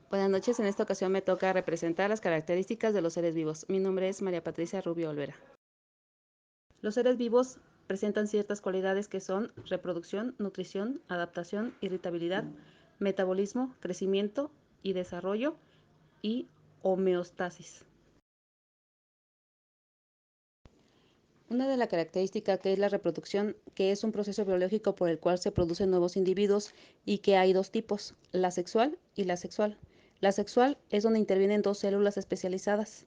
Buenas noches, en esta ocasión me toca representar las características de los seres vivos. Mi nombre es María Patricia Rubio Olvera. Los seres vivos presentan ciertas cualidades que son reproducción, nutrición, adaptación, irritabilidad, metabolismo, crecimiento y desarrollo y homeostasis. Una de las características que es la reproducción, que es un proceso biológico por el cual se producen nuevos individuos y que hay dos tipos, la sexual y la sexual. La sexual es donde intervienen dos células especializadas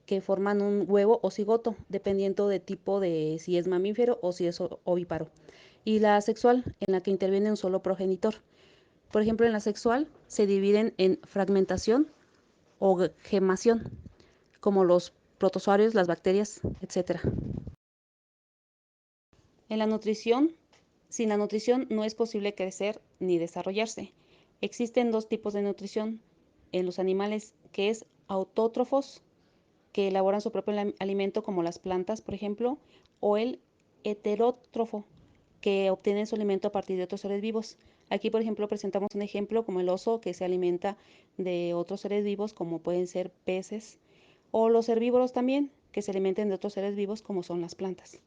que forman un huevo o cigoto, dependiendo de tipo de si es mamífero o si es ovíparo. Y la asexual, en la que interviene un solo progenitor. Por ejemplo, en la sexual se dividen en fragmentación o gemación, como los protozoarios, las bacterias, etc. En la nutrición, sin la nutrición no es posible crecer ni desarrollarse. Existen dos tipos de nutrición en los animales, que es autótrofos, que elaboran su propio alimento como las plantas, por ejemplo, o el heterótrofo, que obtienen su alimento a partir de otros seres vivos. Aquí, por ejemplo, presentamos un ejemplo como el oso que se alimenta de otros seres vivos como pueden ser peces, o los herbívoros también, que se alimentan de otros seres vivos como son las plantas.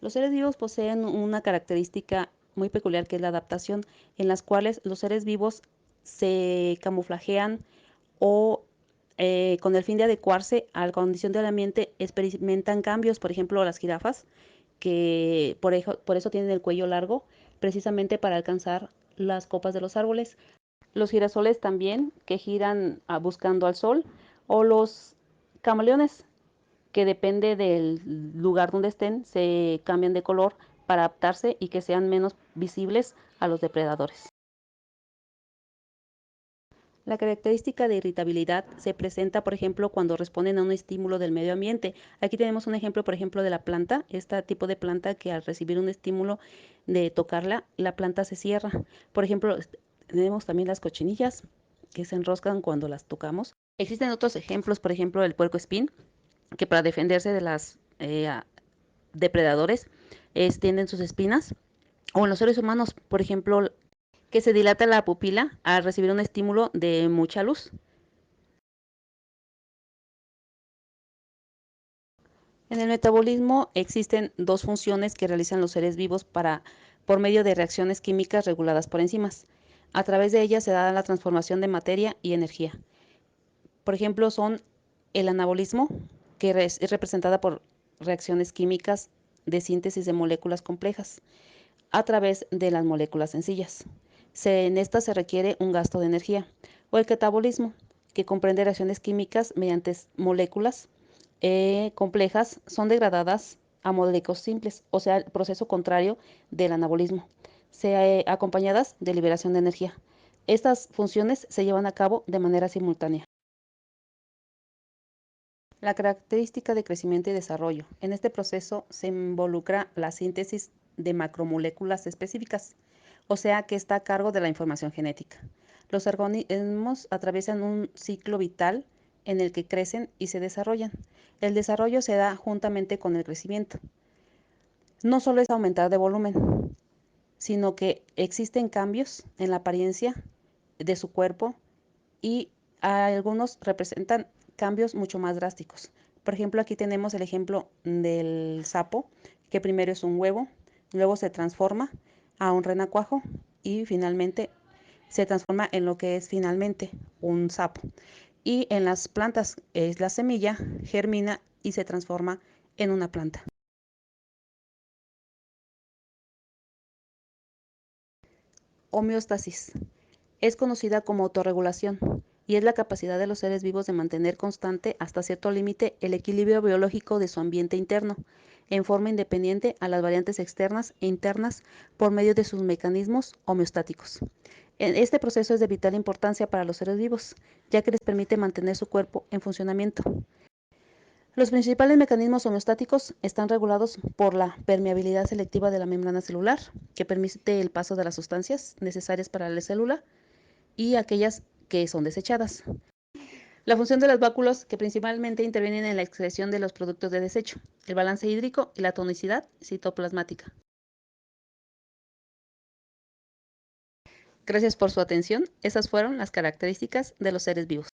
Los seres vivos poseen una característica muy peculiar que es la adaptación, en las cuales los seres vivos se camuflajean o con el fin de adecuarse a la condición del ambiente experimentan cambios, por ejemplo las jirafas, que por eso tienen el cuello largo, precisamente para alcanzar las copas de los árboles. Los girasoles también, que giran buscando al sol, o los camaleones, que depende del lugar donde estén, se cambian de color para adaptarse y que sean menos visibles a los depredadores. La característica de irritabilidad se presenta, por ejemplo, cuando responden a un estímulo del medio ambiente. Aquí tenemos un ejemplo, por ejemplo, de la planta, este tipo de planta que al recibir un estímulo de tocarla, la planta se cierra. Por ejemplo, tenemos también las cochinillas que se enroscan cuando las tocamos. Existen otros ejemplos, por ejemplo, el puercoespín, que para defenderse de las depredadores extienden sus espinas. O en los seres humanos, por ejemplo, que se dilata la pupila al recibir un estímulo de mucha luz. En el metabolismo existen dos funciones que realizan los seres vivos por medio de reacciones químicas reguladas por enzimas. A través de ellas se da la transformación de materia y energía. Por ejemplo, son el anabolismo, que es representada por reacciones químicas de síntesis de moléculas complejas a través de las moléculas sencillas. En esta se requiere un gasto de energía. O el catabolismo, que comprende reacciones químicas mediante moléculas complejas son degradadas a moléculas simples, o sea, el proceso contrario del anabolismo, acompañadas de liberación de energía. Estas funciones se llevan a cabo de manera simultánea. La característica de crecimiento y desarrollo. En este proceso se involucra la síntesis de macromoléculas específicas, o sea que está a cargo de la información genética. Los organismos atraviesan un ciclo vital en el que crecen y se desarrollan. El desarrollo se da juntamente con el crecimiento. No solo es aumentar de volumen, sino que existen cambios en la apariencia de su cuerpo y algunos representan cambios mucho más drásticos. Por ejemplo, aquí tenemos el ejemplo del sapo, que primero es un huevo, luego se transforma a un renacuajo y finalmente se transforma en lo que es finalmente un sapo. Y en las plantas es la semilla, germina y se transforma en una planta. Homeostasis. Es conocida como autorregulación y es la capacidad de los seres vivos de mantener constante hasta cierto límite el equilibrio biológico de su ambiente interno, en forma independiente a las variantes externas e internas por medio de sus mecanismos homeostáticos. Este proceso es de vital importancia para los seres vivos, ya que les permite mantener su cuerpo en funcionamiento. Los principales mecanismos homeostáticos están regulados por la permeabilidad selectiva de la membrana celular, que permite el paso de las sustancias necesarias para la célula, y aquellas que son desechadas. La función de las válvulas que principalmente intervienen en la excreción de los productos de desecho, el balance hídrico y la tonicidad citoplasmática. Gracias por su atención. Esas fueron las características de los seres vivos.